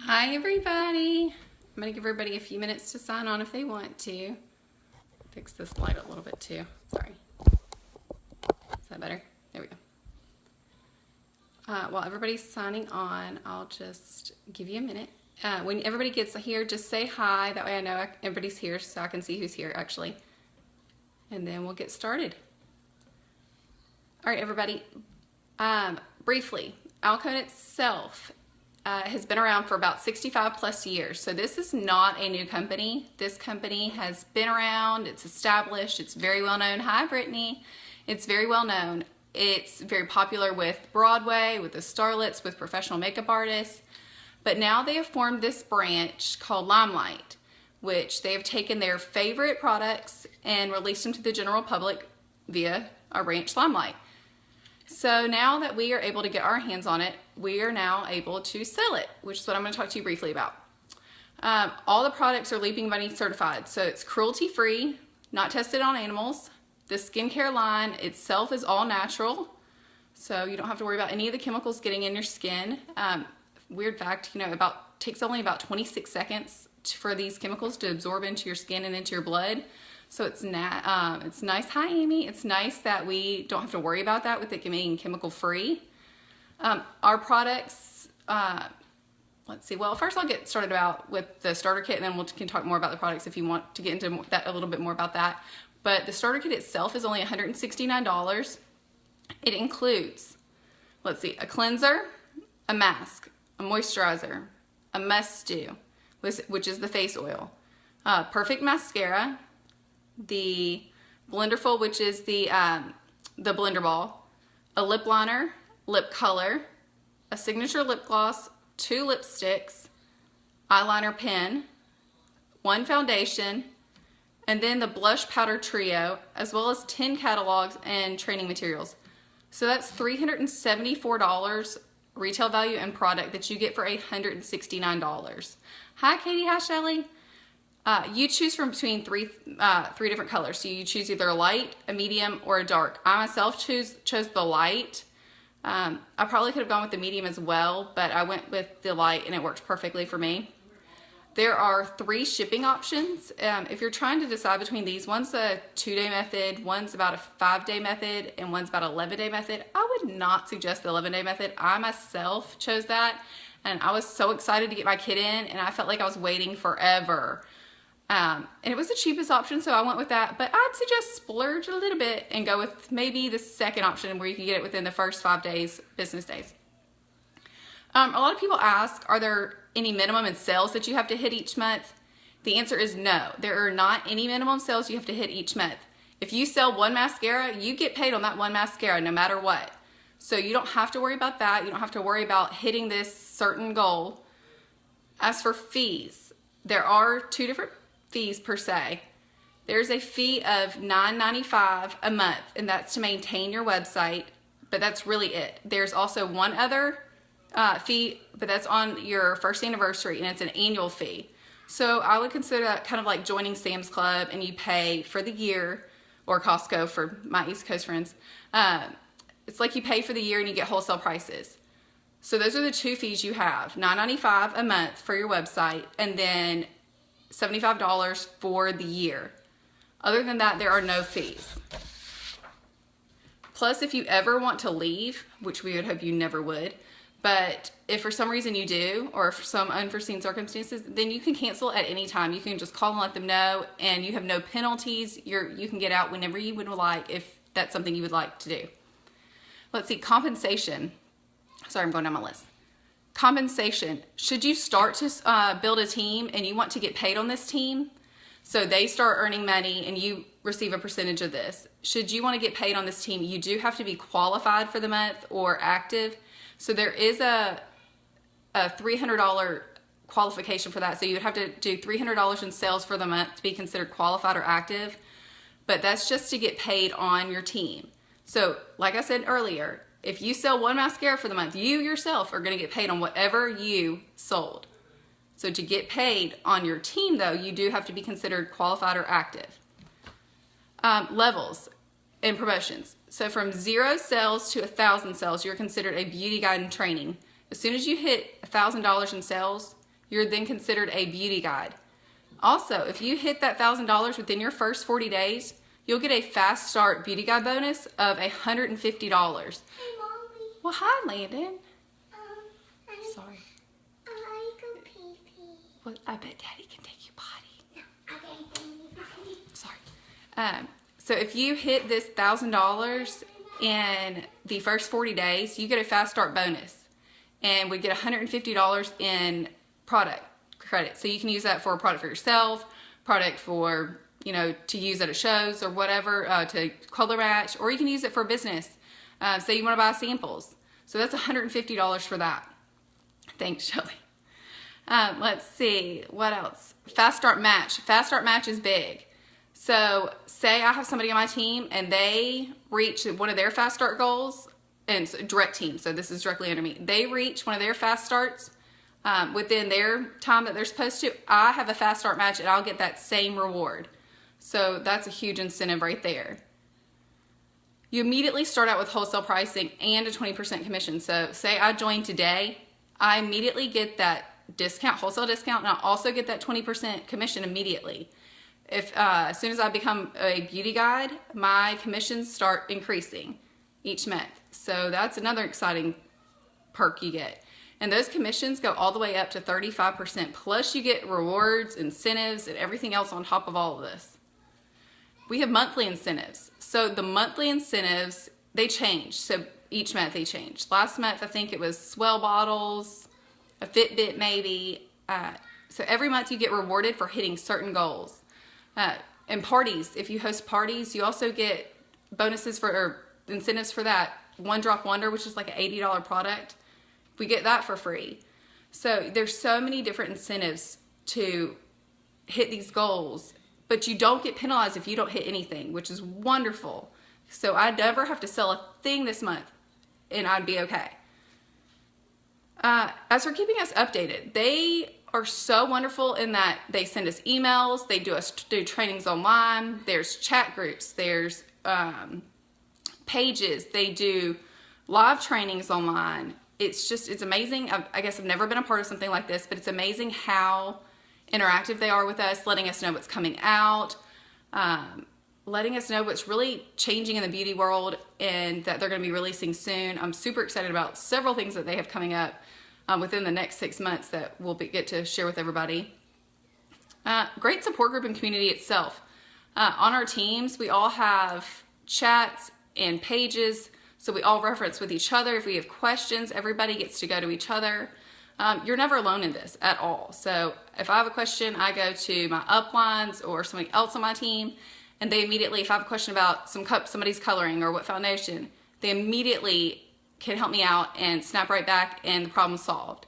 Hi everybody. I'm going to give everybody a few minutes to sign on if they want to. Fix this light a little bit too. Sorry. Is that better? There we go. While everybody's signing on, I'll just give you a minute. When everybody gets here, just say hi. That way I know everybody's here so I can see who's here actually. And then we'll get started. All right, everybody. Briefly, Alcone itself has been around for about 65 plus years. So this is not a new company. This company has been around, it's established, it's very well known. Hi, Brittany. It's very well known. It's very popular with Broadway, with the starlets, with professional makeup artists. But now they have formed this branch called LimeLight, which they have taken their favorite products and released them to the general public via our branch LimeLight. So now that we are able to get our hands on it, we are now able to sell it, which is what I'm going to talk to you briefly about. All the products are Leaping Bunny certified, so it's cruelty-free, not tested on animals. The skincare line itself is all natural, so you don't have to worry about any of the chemicals getting in your skin. Weird fact, you know, takes only about 26 seconds for these chemicals to absorb into your skin and into your blood. So it's nice. Hi, Amy. It's nice that we don't have to worry about that with it being chemical free. Our products, let's see. Well, first I'll get started with the starter kit, and then we can talk more about the products if you want to get into that a little bit more about that. But the starter kit itself is only $169. It includes, let's see, a cleanser, a mask, a moisturizer, a must do, which is the face oil, perfect mascara, the Blenderful, which is the blender ball, a lip liner, lip color, a signature lip gloss, 2 lipsticks, eyeliner pen, 1 foundation, and then the blush powder trio, as well as 10 catalogs and training materials. So that's $374 retail value and product that you get for $169. Hi, Katie. Hi, Shelly. You choose from between three different colors. So you choose either a light, a medium, or a dark. I myself chose the light. I probably could have gone with the medium as well, but I went with the light and it worked perfectly for me. There are 3 shipping options. If you're trying to decide between these, one's a 2-day method, one's about a 5-day method, and one's about an 11-day method. I would not suggest the 11-day method. I myself chose that, and I was so excited to get my kid in, and I felt like I was waiting forever. And it was the cheapest option, so I went with that. But I'd suggest splurge a little bit and go with maybe the second option where you can get it within the first 5 days, business days. A lot of people ask, are there any minimum in sales that you have to hit each month? The answer is no. There are not any minimum sales you have to hit each month. If you sell 1 mascara, you get paid on that 1 mascara no matter what. So you don't have to worry about that. You don't have to worry about hitting this certain goal. As for fees, there are 2 different fees per se. There's a fee of $9.95 a month, and that's to maintain your website, but that's really it. There's also one other fee, but that's on your first anniversary, and it's an annual fee. So I would consider that kind of like joining Sam's Club, and you pay for the year, or Costco for my East Coast friends. It's like you pay for the year and you get wholesale prices. So those are the 2 fees you have, $9.95 a month for your website, and then $75 for the year. Other than that, there are no fees. Plus, if you ever want to leave, which we would hope you never would, but if for some reason you do, or for some unforeseen circumstances, then you can cancel at any time. You can just call and let them know, and you have no penalties. You can get out whenever you would like, if that's something you would like to do. Let's see, compensation. Sorry, I'm going down my list. Compensation. Should you start to build a team and you want to get paid on this team, so they start earning money and you receive a percentage of this, should you want to get paid on this team, you do have to be qualified for the month or active. So there is a $300 qualification for that. So you would have to do $300 in sales for the month to be considered qualified or active, but that's just to get paid on your team. So like I said earlier, if you sell 1 mascara for the month, you yourself are going to get paid on whatever you sold. So to get paid on your team, though, you do have to be considered qualified or active. Levels and promotions. So from 0 sales to 1,000 sales, you're considered a beauty guide and training. As soon as you hit $1,000 in sales, You're then considered a beauty guide. Also, if you hit that $1,000 within your first 40 days, you'll get a fast start beauty guide bonus of $150. Hey, Mommy. Well, hi, Landon. Sorry. I go pee-pee. Well, I bet Daddy can take you potty. Okay, thank you. Sorry. So if you hit this $1,000 in the first 40 days, you get a fast start bonus, and we get $150 in product credit. So you can use that for a product for yourself, product for, you know, to use at a shows or whatever, to color match, or you can use it for business. Say you want to buy samples. So that's $150 for that. Thanks, Shelly. Let's see, what else? Fast start match. Fast start match is big. So say I have somebody on my team and they reach one of their fast start goals, and it's a direct team, so this is directly under me. They reach one of their fast starts within their time that they're supposed to. I have a fast start match and I'll get that same reward. So that's a huge incentive right there. You immediately start out with wholesale pricing and a 20% commission. So say I join today, I immediately get that discount, wholesale discount, and I also get that 20% commission immediately. If as soon as I become a beauty guide, my commissions start increasing each month. So that's another exciting perk you get. And those commissions go all the way up to 35%. Plus you get rewards, incentives, and everything else on top of all of this. We have monthly incentives. So the monthly incentives, they change. So each month they change. Last month I think it was Swell bottles, a Fitbit maybe. So every month you get rewarded for hitting certain goals. And parties, if you host parties, you also get bonuses for, or incentives for that. One Drop Wonder, which is like an $80 product. We get that for free. So there's so many different incentives to hit these goals, but you don't get penalized if you don't hit anything, which is wonderful. So I never have to sell a thing this month and I'd be okay. As for keeping us updated, they are so wonderful in that they send us emails, they do trainings online, there's chat groups, there's pages, they do live trainings online. It's amazing. I guess I've never been a part of something like this, but it's amazing how interactive they are with us, letting us know what's coming out, letting us know what's really changing in the beauty world and that they're going to be releasing soon. I'm super excited about several things that they have coming up within the next 6 months that we'll get to share with everybody. Great support group and community itself. On our teams, we all have chats and pages, so we all reference with each other. If we have questions, everybody gets to go to each other. You're never alone in this at all. So if I have a question, I go to my uplines or somebody else on my team, and they immediately, if I have a question about somebody's coloring or what foundation, they immediately can help me out and snap right back and the problem's solved.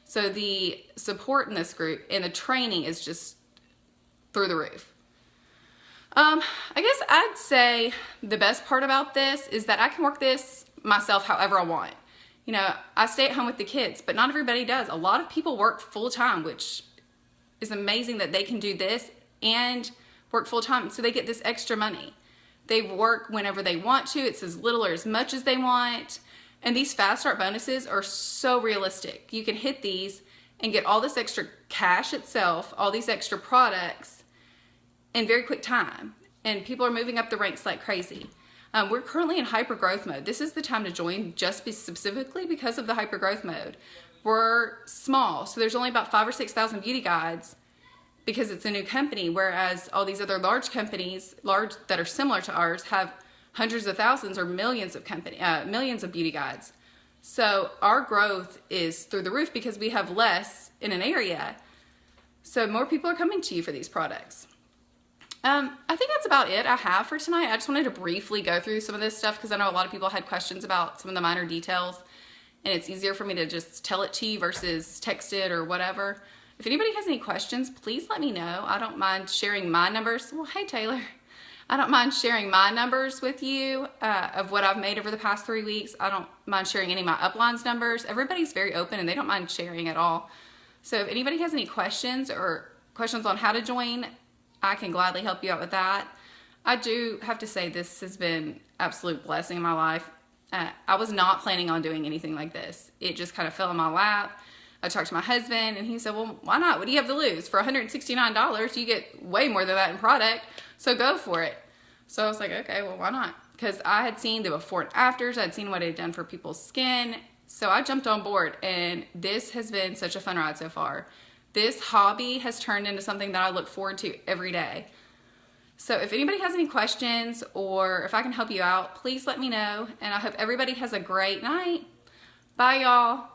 So the support in this group and the training is just through the roof. I guess I'd say the best part about this is that I can work this myself however I want. You know, I stay at home with the kids, but not everybody does. A lot of people work full time, which is amazing that they can do this and work full time, so they get this extra money. They work whenever they want to. It's as little or as much as they want. And these fast start bonuses are so realistic. You can hit these and get all this extra cash itself, all these extra products in very quick time. And people are moving up the ranks like crazy. We're currently in hyper growth mode. This is the time to join just specifically because of the hyper growth mode. We're small, so there's only about 5,000 or 6,000 beauty guides because it's a new company, whereas all these other large companies, that are similar to ours, have hundreds of thousands or millions of beauty guides. So our growth is through the roof because we have less in an area. So more people are coming to you for these products. I think that's about it I have for tonight. I just wanted to briefly go through some of this stuff because I know a lot of people had questions about some of the minor details, and it's easier for me to just tell it to you versus text it or whatever. If anybody has any questions, please let me know. I don't mind sharing my numbers. Well, hey, Taylor. I don't mind sharing my numbers with you of what I've made over the past 3 weeks. I don't mind sharing any of my uplines numbers. Everybody's very open and they don't mind sharing at all. So if anybody has any questions or questions on how to join, I can gladly help you out with that. I do have to say this has been absolute blessing in my life. I was not planning on doing anything like this. It just kind of fell in my lap. I talked to my husband and he said, well, why not? What do you have to lose? For $169, you get way more than that in product. So go for it. So I was like, okay, well, why not? Because I had seen the before and afters. I'd seen what it had done for people's skin. So I jumped on board, and this has been such a fun ride so far. This hobby has turned into something that I look forward to every day. So if anybody has any questions or if I can help you out, please let me know. And I hope everybody has a great night. Bye, y'all.